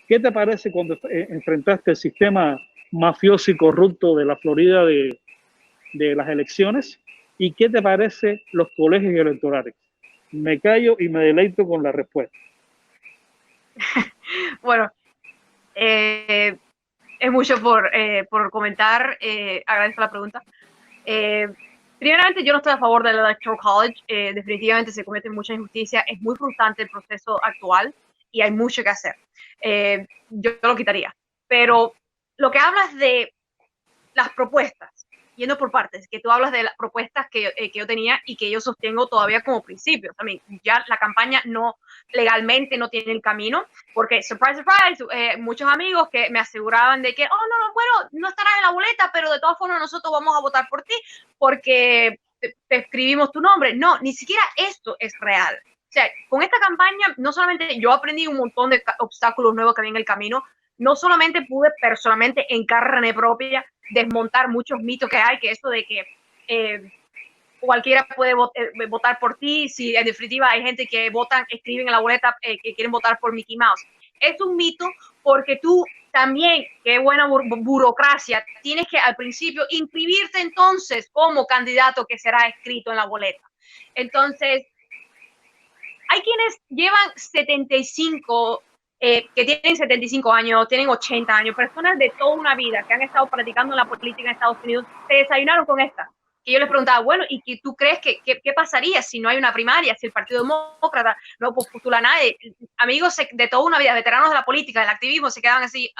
¿Qué te parece cuando enfrentaste el sistema mafioso y corrupto de la Florida de las elecciones? ¿Y qué te parece los colegios electorales? Me callo y me deleito con la respuesta. Bueno, es mucho por comentar. Agradezco la pregunta. Primeramente, yo no estoy a favor del Electoral College. Definitivamente se cometen mucha injusticia. Es muy frustrante el proceso actual y hay mucho que hacer. Yo lo quitaría. Pero lo que hablas de las propuestas, yendo por partes, que tú hablas de las propuestas que yo tenía y que yo sostengo todavía como principios. También ya la campaña no legalmente no tiene el camino, porque, surprise, surprise, muchos amigos que me aseguraban de que, oh, no, bueno, no estarás en la boleta, pero de todas formas nosotros vamos a votar por ti porque te escribimos tu nombre. No, ni siquiera esto es real. O sea, con esta campaña, no solamente yo aprendí un montón de obstáculos nuevos que había en el camino, no solamente pude personalmente en carne propia desmontar muchos mitos que hay, que eso de que cualquiera puede votar por ti, si en definitiva hay gente que votan, escriben en la boleta que quieren votar por Mickey Mouse. Es un mito porque tú también, qué buena burocracia, tienes que al principio inscribirte entonces como candidato que será escrito en la boleta. Entonces, hay quienes llevan 75 que tienen 75 años, tienen 80 años, personas de toda una vida que han estado practicando la política en Estados Unidos, se desayunaron con esta. Y yo les preguntaba, bueno, ¿y tú crees qué pasaría si no hay una primaria, si el Partido Demócrata no postula a nadie? Amigos de toda una vida, veteranos de la política, del activismo, se quedan así,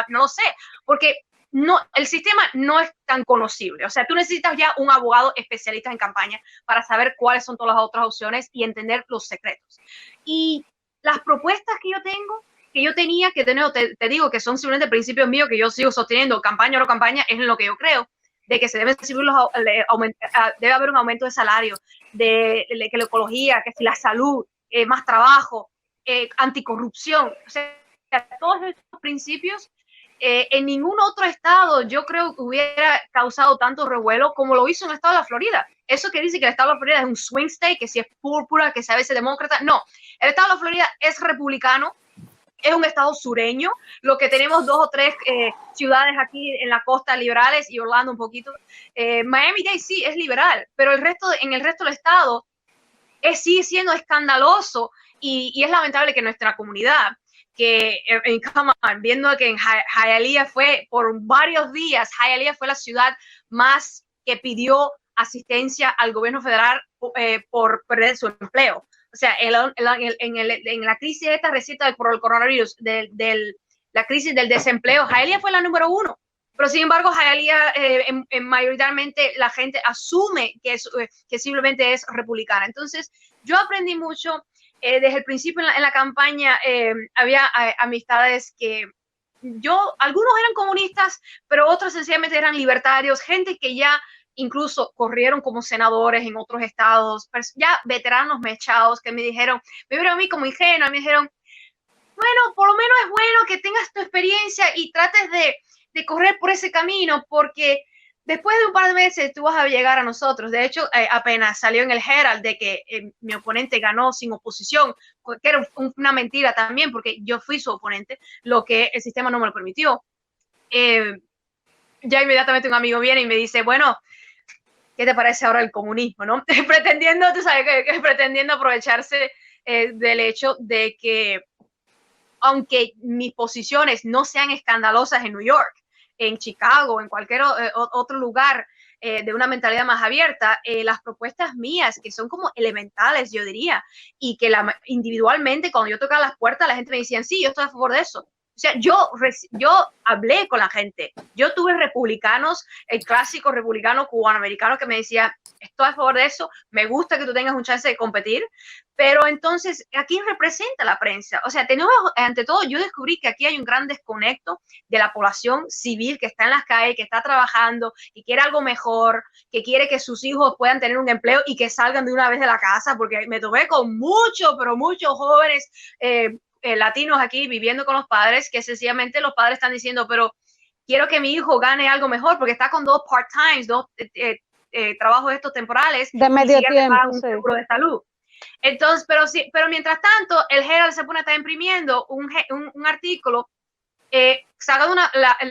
no lo sé, porque no, el sistema no es tan conocible. O sea, tú necesitas ya un abogado especialista en campaña para saber cuáles son todas las otras opciones y entender los secretos. Y las propuestas que yo tengo, que yo tenía, que te digo que son simplemente principios míos que yo sigo sosteniendo, campaña o no campaña, es en lo que yo creo, de que se deben subir debe haber un aumento de salario, de que la ecología, que si la salud, más trabajo, anticorrupción, o sea, todos estos principios en ningún otro estado yo creo que hubiera causado tanto revuelo como lo hizo en el estado de la Florida. Eso que dice que el estado de la Florida es un swing state, que si es púrpura, que si a veces demócrata, no. El estado de la Florida es republicano, es un estado sureño, lo que tenemos 2 o 3 ciudades aquí en la costa liberales y Orlando un poquito. Miami-Dade sí es liberal, pero en el resto del estado sigue siendo escandaloso y es lamentable que nuestra comunidad, que viendo que en Hialeah fue por varios días, Hialeah fue la ciudad más que pidió asistencia al gobierno federal por perder su empleo. O sea, en la crisis esta reciente por el coronavirus, la crisis del desempleo, Hialeah fue la número 1. Pero sin embargo, Hialeah, mayoritariamente la gente asume que simplemente es republicana. Entonces, yo aprendí mucho. Desde el principio en la campaña había amistades que algunos eran comunistas, pero otros sencillamente eran libertarios, gente que ya incluso corrieron como senadores en otros estados, ya veteranos mechados que me dijeron, me vieron a mí como ingenua, me dijeron, bueno, por lo menos es bueno que tengas tu experiencia y trates de correr por ese camino, porque después de un par de meses tú vas a llegar a nosotros. De hecho, apenas salió en el Herald de que mi oponente ganó sin oposición, que era una mentira también, porque yo fui su oponente, lo que el sistema no me lo permitió. Ya inmediatamente un amigo viene y me dice, bueno, ¿qué te parece ahora el comunismo? ¿No? Pretendiendo, tú sabes, pretendiendo aprovecharse del hecho de que aunque mis posiciones no sean escandalosas en New York, en Chicago, en cualquier otro lugar de una mentalidad más abierta, las propuestas mías, que son como elementales, yo diría, y que individualmente cuando yo tocaba las puertas, la gente me decía, sí, yo estoy a favor de eso. O sea, yo hablé con la gente. Yo tuve republicanos, el clásico republicano cubanoamericano que me decía, estoy a favor de eso, me gusta que tú tengas un chance de competir, pero entonces, ¿a quién representa la prensa? O sea, tenemos, ante todo, yo descubrí que aquí hay un gran desconecto de la población civil que está en las calles, que está trabajando, que quiere algo mejor, que quiere que sus hijos puedan tener un empleo y que salgan de una vez de la casa, porque me topé con muchos, pero muchos jóvenes latinos aquí viviendo con los padres, que sencillamente los padres están diciendo, pero quiero que mi hijo gane algo mejor, porque está con 2 part-times, 2 trabajos estos temporales, de medio y tiempo, un seguro de salud. Entonces, pero mientras tanto, el Herald se pone a estar imprimiendo un artículo sacando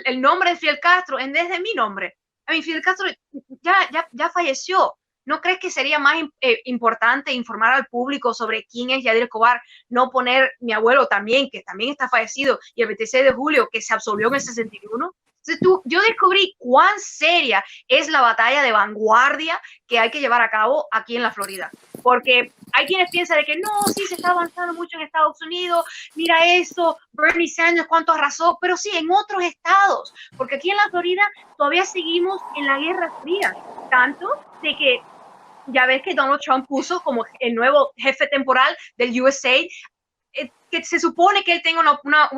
el nombre de Fidel Castro en vez de mi nombre. A mí, Fidel Castro ya falleció. ¿No crees que sería más importante informar al público sobre quién es Yadier Escobar? No poner mi abuelo también, que también está fallecido, y el 26 de julio, que se absolvió en el 61. Entonces, yo descubrí cuán seria es la batalla de vanguardia que hay que llevar a cabo aquí en la Florida. Porque hay quienes piensan de que no, sí, se está avanzando mucho en Estados Unidos, mira eso, Bernie Sanders, cuánto arrasó, pero sí, en otros estados, porque aquí en la Florida todavía seguimos en la Guerra Fría, tanto de que ya ves que Donald Trump puso como el nuevo jefe temporal del USAID, que se supone que él tenga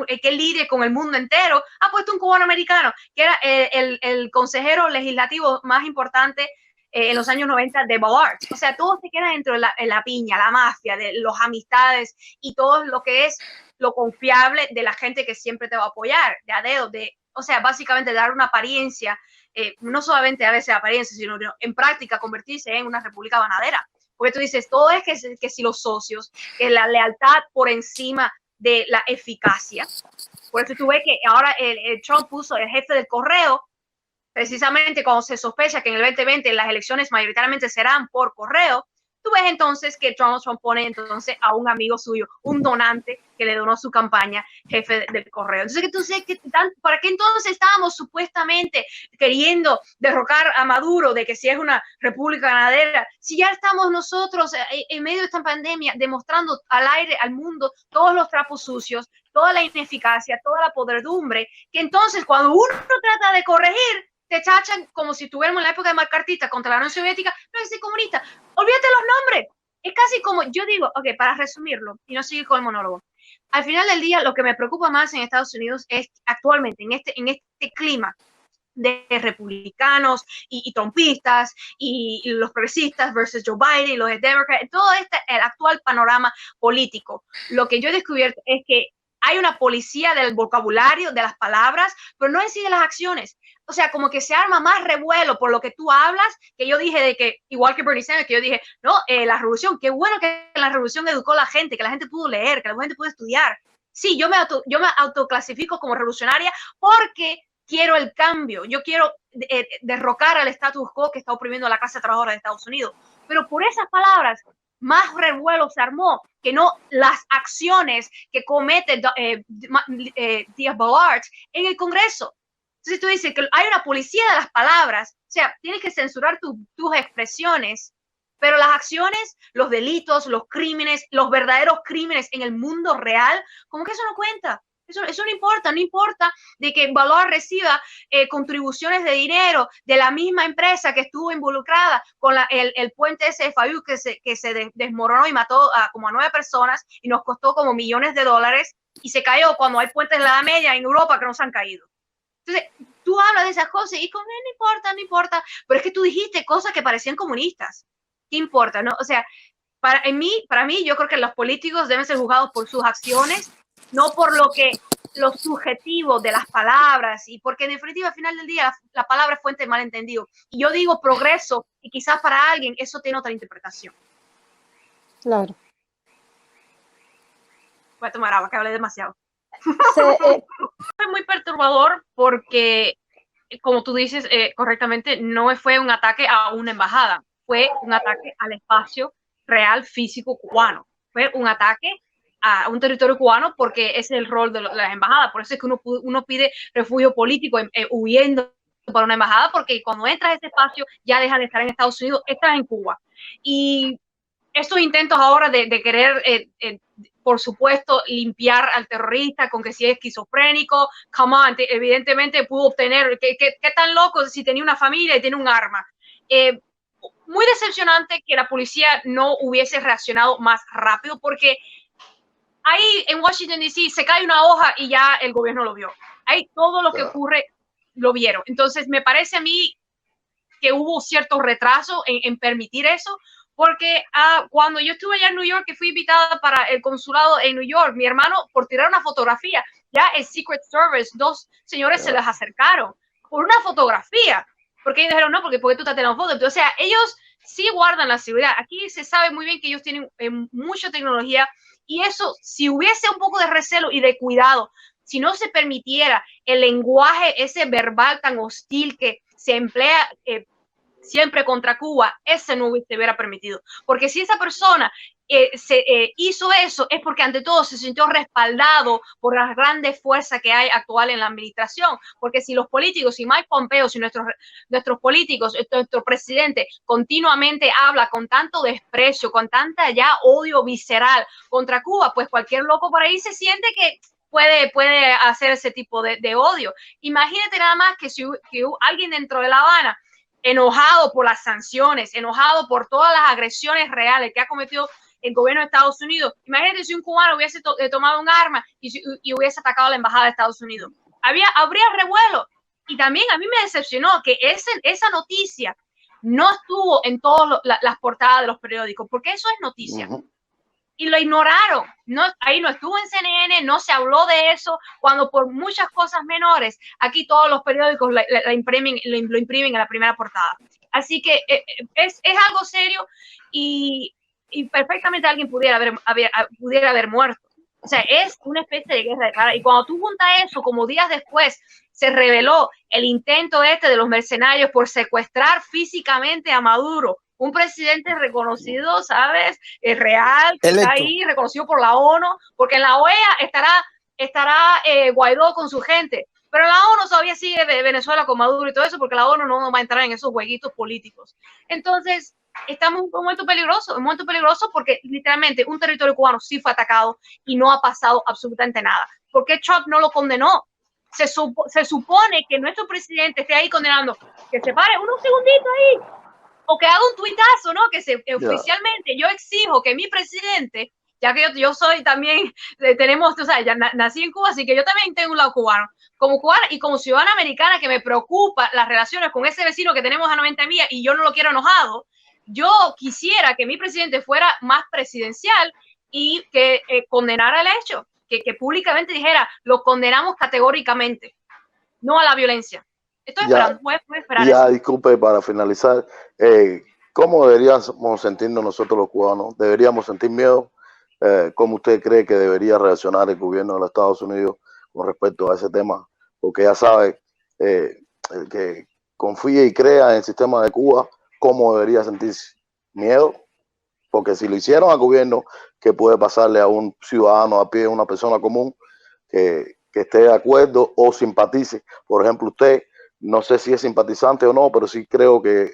que él lidie con el mundo entero, ha puesto un cubano americano, que era el consejero legislativo más importante en los años 90 de Ballard. O sea, todo se queda dentro de la piña, la mafia, de los amistades y todo lo que es lo confiable de la gente que siempre te va a apoyar, de a dedo, o sea, básicamente dar una apariencia, no solamente a veces apariencia, sino en práctica convertirse en una república banadera. Porque tú dices, todo es que si los socios, que la lealtad por encima de la eficacia. Por eso tú ves que ahora el Trump puso el jefe del correo, precisamente cuando se sospecha que en el 2020 las elecciones mayoritariamente serán por correo. Tú ves entonces que Donald Trump pone entonces a un amigo suyo, un donante que le donó su campaña, jefe del correo. Entonces, que tú sabes ¿para qué entonces estábamos supuestamente queriendo derrocar a Maduro de que si es una república ganadera? Si ya estamos nosotros en medio de esta pandemia demostrando al aire, al mundo, todos los trapos sucios, toda la ineficacia, toda la podredumbre, que entonces cuando uno trata de corregir, te tachan como si estuviéramos en la época de macartista contra la Unión Soviética. No, es comunista. Olvídate los nombres. Es casi como, yo digo, ok, para resumirlo y no seguir con el monólogo. Al final del día, lo que me preocupa más en Estados Unidos es actualmente, en este clima de republicanos y trumpistas y los progresistas versus Joe Biden y los demócratas, todo el actual panorama político. Lo que yo he descubierto es que hay una policía del vocabulario, de las palabras, pero no en sí de las acciones. O sea, como que se arma más revuelo por lo que tú hablas, que yo dije de que, igual que Bernie Sanders, que yo dije, no, la revolución, qué bueno que la revolución educó a la gente, que la gente pudo leer, que la gente pudo estudiar. Sí, yo me autoclasifico como revolucionaria porque quiero el cambio, yo quiero derrocar al status quo que está oprimiendo a la clase trabajadora de Estados Unidos. Pero por esas palabras, más revuelo se armó que no las acciones que comete Díaz Balart en el Congreso. Entonces tú dices que hay una policía de las palabras, o sea, tienes que censurar tus expresiones, pero las acciones, los delitos, los crímenes, los verdaderos crímenes en el mundo real, como que eso no cuenta. Eso no importa de que Balart reciba contribuciones de dinero de la misma empresa que estuvo involucrada con el puente ese de Fayú que se desmoronó y mató como a 9 personas y nos costó como millones de dólares y se cayó cuando hay puentes de la Edad Media en Europa que no se han caído. Entonces, tú hablas de esas cosas y como no importa, pero es que tú dijiste cosas que parecían comunistas. ¿Qué importa, no? O sea, para mí, yo creo que los políticos deben ser juzgados por sus acciones, no por lo subjetivo de las palabras, y porque en definitiva al final del día la palabra es fuente de malentendido. Y yo digo progreso y quizás para alguien eso tiene otra interpretación. Claro. Voy a tomar agua, que hablé demasiado. Sí, fue muy perturbador porque, como tú dices correctamente, no fue un ataque a una embajada, fue un ataque al espacio real físico cubano. Fue un ataque a un territorio cubano porque ese es el rol de las embajadas. Por eso es que uno pide refugio político huyendo para una embajada, porque cuando entras a ese espacio ya dejas de estar en Estados Unidos, estás en Cuba. Y estos intentos ahora de querer, por supuesto, limpiar al terrorista con que si es esquizofrénico, come on, evidentemente pudo obtener, ¿qué tan loco si tenía una familia y tiene un arma? Muy decepcionante que la policía no hubiese reaccionado más rápido, porque ahí en Washington, D.C. se cae una hoja y ya el gobierno lo vio. Ahí todo lo que ocurre lo vieron. Entonces, me parece a mí que hubo cierto retraso en permitir eso, porque cuando yo estuve allá en New York, que fui invitada para el consulado en New York, mi hermano, por tirar una fotografía, ya el Secret Service, 2 señores se les acercaron por una fotografía, porque ellos dijeron, no, porque tú estás tirando fotos. Entonces, o sea, ellos sí guardan la seguridad. Aquí se sabe muy bien que ellos tienen mucha tecnología y eso, si hubiese un poco de recelo y de cuidado, si no se permitiera el lenguaje, ese verbal tan hostil que se emplea siempre contra Cuba, ese no se hubiera permitido. Porque si esa persona hizo eso, es porque ante todo se sintió respaldado por las grandes fuerzas que hay actual en la administración. Porque si los políticos, si Mike Pompeo, si nuestros políticos, nuestro presidente continuamente habla con tanto desprecio, con tanta ya odio visceral contra Cuba, pues cualquier loco por ahí se siente que puede hacer ese tipo de odio. Imagínate nada más que si alguien dentro de La Habana, enojado por las sanciones, enojado por todas las agresiones reales que ha cometido el gobierno de Estados Unidos. Imagínate si un cubano hubiese tomado un arma y hubiese atacado a la embajada de Estados Unidos. Habría revuelo. Y también a mí me decepcionó que esa noticia no estuvo en todas las portadas de los periódicos, porque eso es noticia. Y lo ignoraron. Ahí no estuvo en CNN, no se habló de eso, cuando por muchas cosas menores, aquí todos los periódicos lo imprimen en la primera portada. Así que es algo serio y perfectamente alguien pudiera haber muerto. O sea, es una especie de guerra de cara. Y cuando tú juntas eso, como días después se reveló el intento de los mercenarios por secuestrar físicamente a Maduro, un presidente reconocido, ¿sabes? Es real, que está ahí, reconocido por la ONU, porque en la OEA estará Guaidó con su gente, pero la ONU todavía sigue de Venezuela con Maduro y todo eso, porque la ONU no va a entrar en esos jueguitos políticos. Entonces, estamos en un momento peligroso porque literalmente un territorio cubano sí fue atacado y no ha pasado absolutamente nada. ¿Por qué Trump no lo condenó? Se supone que nuestro presidente esté ahí condenando, que se pare un segundito ahí, o que haga un tuitazo, ¿no? Oficialmente yo exijo que mi presidente, ya que yo soy también, tú sabes, ya nací en Cuba, así que yo también tengo un lado cubano. Como cubana y como ciudadana americana que me preocupa las relaciones con ese vecino que tenemos a 90 millas y yo no lo quiero enojado, yo quisiera que mi presidente fuera más presidencial y que condenara el hecho, que públicamente dijera, lo condenamos categóricamente, no a la violencia. Estoy esperando, voy a esperar ya, eso. disculpe, para finalizar, ¿cómo deberíamos sentirnos nosotros los cubanos? ¿Deberíamos sentir miedo? ¿Cómo usted cree que debería reaccionar el gobierno de los Estados Unidos con respecto a ese tema? Porque ya sabe, el que confíe y crea en el sistema de Cuba, ¿cómo debería sentirse? ¿Miedo? Porque si lo hicieron al gobierno, ¿qué puede pasarle a un ciudadano a pie, una persona común que esté de acuerdo o simpatice? Por ejemplo, usted, no sé si es simpatizante o no, pero sí creo que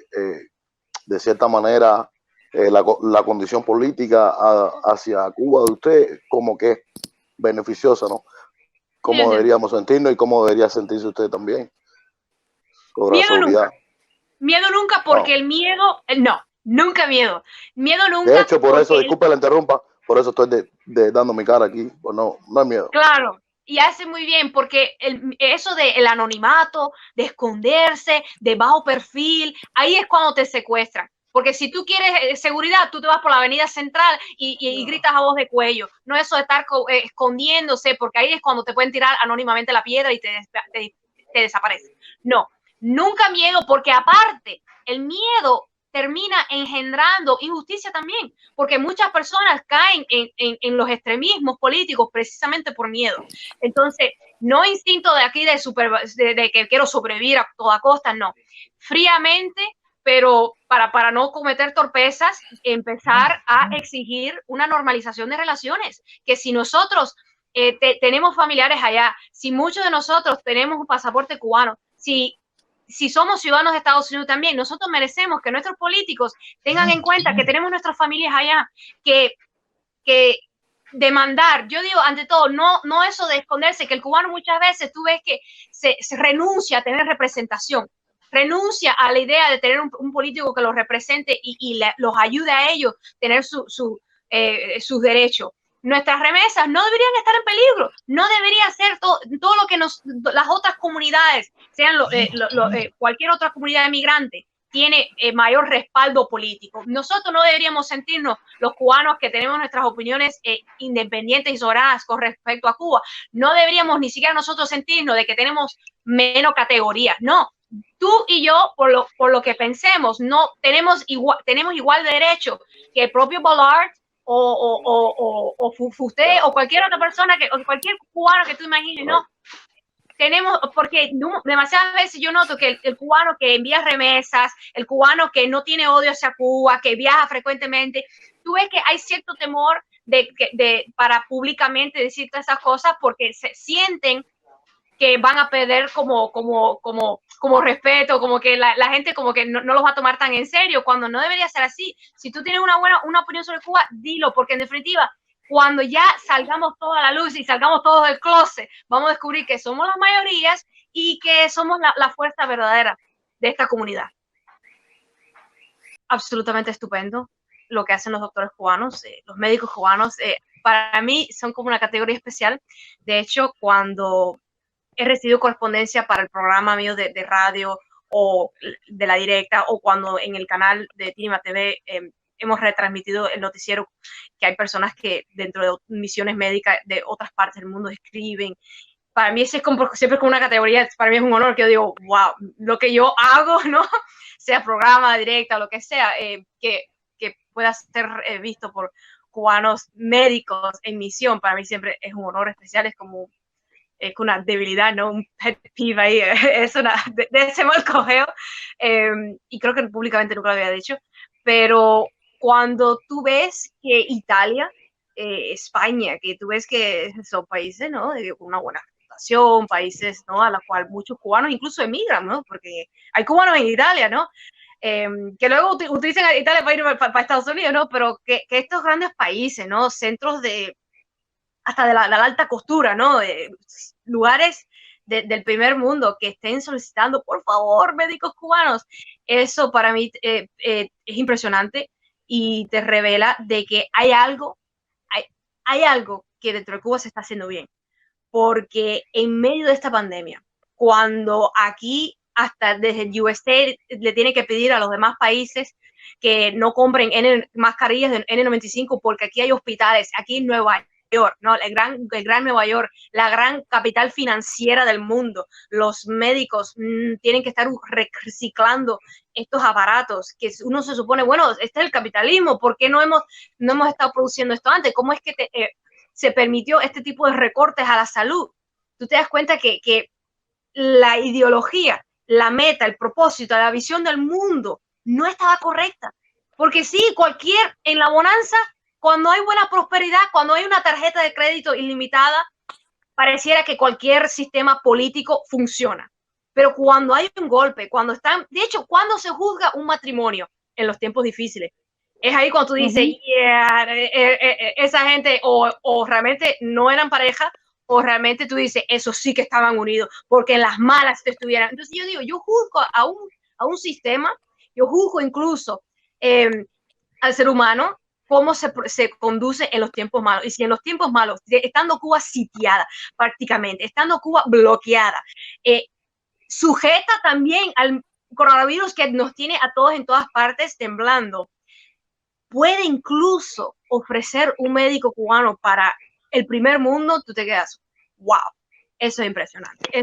de cierta manera la condición política hacia Cuba de usted como que es beneficiosa, ¿no? ¿Cómo deberíamos sentirnos y cómo debería sentirse usted también? Miedo nunca, porque el miedo, nunca miedo. Miedo nunca. De hecho, por eso, disculpe la interrumpa, por eso estoy dando mi cara aquí, pues no hay miedo. Claro. Y hace muy bien, porque eso del anonimato, de esconderse, de bajo perfil, ahí es cuando te secuestran. Porque si tú quieres seguridad, tú te vas por la avenida central y gritas a voz de cuello. No eso de estar escondiéndose, porque ahí es cuando te pueden tirar anónimamente la piedra y te desaparece. No, nunca miedo, porque aparte, el miedo termina engendrando injusticia también, porque muchas personas caen en los extremismos políticos precisamente por miedo. Entonces, no instinto de aquí de que quiero sobrevivir a toda costa, no. Fríamente, pero para no cometer torpezas, empezar a exigir una normalización de relaciones, que si nosotros tenemos familiares allá, si muchos de nosotros tenemos un pasaporte cubano, si somos ciudadanos de Estados Unidos también, nosotros merecemos que nuestros políticos tengan en cuenta que tenemos nuestras familias allá, que demandar, yo digo, ante todo, no eso de esconderse, que el cubano muchas veces tú ves que se renuncia a tener representación, renuncia a la idea de tener un político que los represente y los ayude a ellos a tener sus derechos. Nuestras remesas no deberían estar en peligro, no debería ser todo lo que las otras comunidades, sean cualquier otra comunidad de migrantes, tiene mayor respaldo político. Nosotros no deberíamos sentirnos, los cubanos que tenemos nuestras opiniones independientes y soberanas con respecto a Cuba, no deberíamos ni siquiera nosotros sentirnos de que tenemos menos categorías. No, tú y yo, por lo que pensemos, no tenemos igual derecho que el propio Ballard o Fusté o cualquier otra persona, o cualquier cubano que tú imagines, ¿no? Tenemos, porque demasiadas veces yo noto que el cubano que envía remesas, el cubano que no tiene odio hacia Cuba, que viaja frecuentemente, tú ves que hay cierto temor para públicamente decir todas esas cosas porque se sienten que van a perder como respeto, como que la gente como que no los va a tomar tan en serio, cuando no debería ser así. Si tú tienes una opinión sobre Cuba, dilo, porque en definitiva, cuando ya salgamos toda la luz y salgamos todos del closet, vamos a descubrir que somos las mayorías y que somos la fuerza verdadera de esta comunidad. Absolutamente estupendo lo que hacen los doctores cubanos, los médicos cubanos. Para mí son como una categoría especial. De hecho, cuando he recibido correspondencia para el programa mío de radio o de La Directa, o cuando en el canal de Tinima TV hemos retransmitido el noticiero, que hay personas que dentro de misiones médicas de otras partes del mundo escriben. Para mí ese es siempre como una categoría, para mí es un honor que yo digo, wow, lo que yo hago, ¿no? Sea programa, directa, lo que sea, que pueda ser visto por cubanos médicos en misión, para mí siempre es un honor especial, es como una debilidad, ¿no? Un pet peeve ahí, es de ese mal cogeo, y creo que públicamente nunca lo había dicho, pero cuando tú ves que Italia, España, que tú ves que son países, ¿no? Con una buena reputación, países, ¿no? A la cual muchos cubanos incluso emigran, ¿no? Porque hay cubanos en Italia, ¿no? Que luego utilizan a Italia para ir para Estados Unidos, ¿no? Pero que estos grandes países, ¿no? Centros hasta de la alta costura, ¿no? Lugares del primer mundo que estén solicitando, por favor, médicos cubanos. Eso para mí es impresionante y te revela de que hay algo que dentro de Cuba se está haciendo bien. Porque en medio de esta pandemia, cuando aquí hasta desde el USAID le tiene que pedir a los demás países que no compren mascarillas de N95 porque aquí hay hospitales, aquí en Nueva York, ¿no? el gran Nueva York, la gran capital financiera del mundo, los médicos tienen que estar reciclando estos aparatos que uno se supone, bueno, este es el capitalismo, ¿por qué no hemos estado produciendo esto antes? ¿Cómo es que se permitió este tipo de recortes a la salud? Tú te das cuenta que la ideología, la meta, el propósito, la visión del mundo no estaba correcta. Porque sí, en la bonanza, cuando hay buena prosperidad, cuando hay una tarjeta de crédito ilimitada, pareciera que cualquier sistema político funciona. Pero cuando hay un golpe, de hecho, cuando se juzga un matrimonio en los tiempos difíciles, es ahí cuando tú dices, esa gente o realmente no eran pareja, o realmente tú dices, eso sí que estaban unidos, porque en las malas estuvieran. Entonces yo digo, yo juzgo a un sistema, yo juzgo incluso al ser humano, cómo se conduce en los tiempos malos. Y si en los tiempos malos, estando Cuba sitiada prácticamente, estando Cuba bloqueada, sujeta también al coronavirus que nos tiene a todos en todas partes temblando, puede incluso ofrecer un médico cubano para el primer mundo, tú te quedas, wow, eso es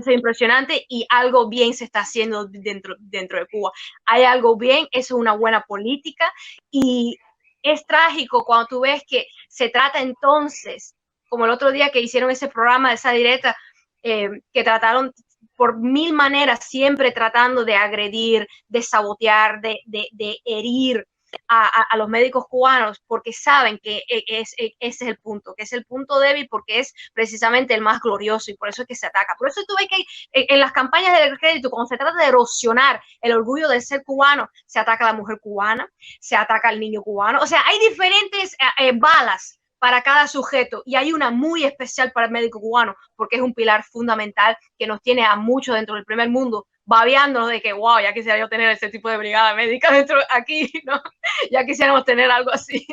impresionante y algo bien se está haciendo dentro de Cuba. Hay algo bien, eso es una buena política y es trágico cuando tú ves que se trata entonces, como el otro día que hicieron ese programa de esa directa, que trataron por mil maneras, siempre tratando de agredir, de sabotear, de herir a los médicos cubanos, porque saben que ese es el punto, que es el punto débil, porque es precisamente el más glorioso y por eso es que se ataca. Por eso tú ves que en las campañas del crédito, cuando se trata de erosionar el orgullo de ser cubano, se ataca a la mujer cubana, se ataca al niño cubano, o sea, hay diferentes balas para cada sujeto y hay una muy especial para el médico cubano porque es un pilar fundamental que nos tiene a muchos dentro del primer mundo babeándonos de que, wow, ya quisiera yo tener ese tipo de brigada médica dentro aquí, ¿no? Ya quisiéramos tener algo así.